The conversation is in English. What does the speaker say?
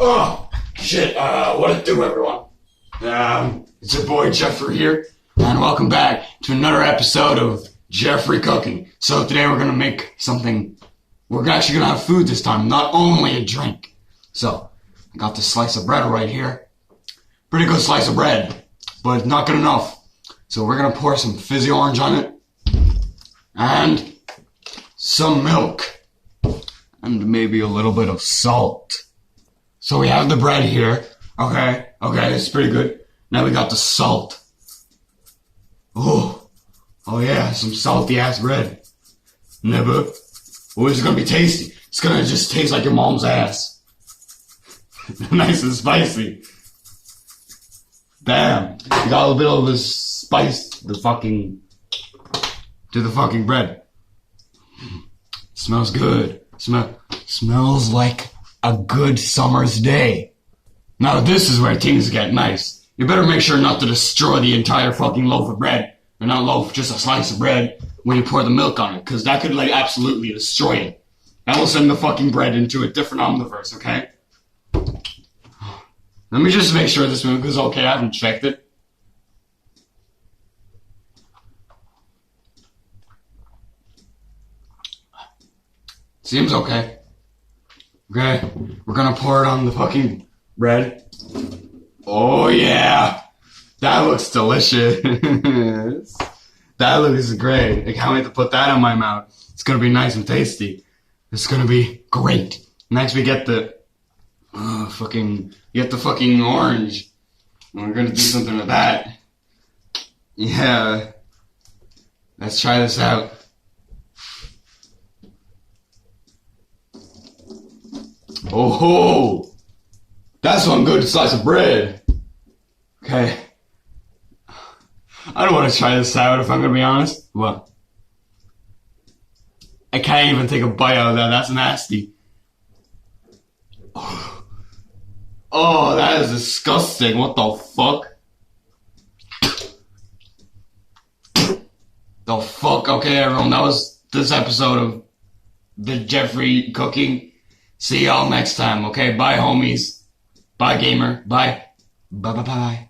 Oh, shit. What it do, everyone? It's your boy Jeffrey here, and welcome back to another episode of Jeffrey Cooking. So today we're gonna make something. We're actually gonna have food this time, not only a drink. So, I got this slice of bread right here. Pretty good slice of bread, but not good enough. So we're gonna pour some fizzy orange on it, and some milk, and maybe a little bit of salt. So we have the bread here. Okay, it's pretty good. Now we got the salt. Oh yeah, some salty ass bread. Never. Oh, this is gonna be tasty. It's gonna just taste like your mom's ass. Nice and spicy. Damn, you got a little bit of this spice to the fucking bread. Smells good. Smells like a good summer's day. Now this is where things get nice. You better make sure not to destroy the entire fucking loaf of bread. Or not loaf, just a slice of bread when you pour the milk on it. Because that could like absolutely destroy it. That will send the fucking bread into a different omniverse, okay? Let me just make sure this milk is okay. I haven't checked it. Seems okay. Okay, we're gonna pour it on the fucking bread. Oh yeah! That looks delicious. That looks great. I can't wait to put that in my mouth. It's gonna be nice and tasty. It's gonna be great. Next we get the fucking orange. And we're gonna do something with that. Yeah. Let's try this out. Oh, that's one good slice of bread. Okay. I don't want to try this out if I'm gonna be honest. What? I can't even take a bite out of that. That's nasty. Oh, that is disgusting. What the fuck? The fuck? Okay, everyone, that was this episode of the Jeffrey Cooking. See y'all next time, okay? Bye, homies. Bye, gamer. Bye. Bye.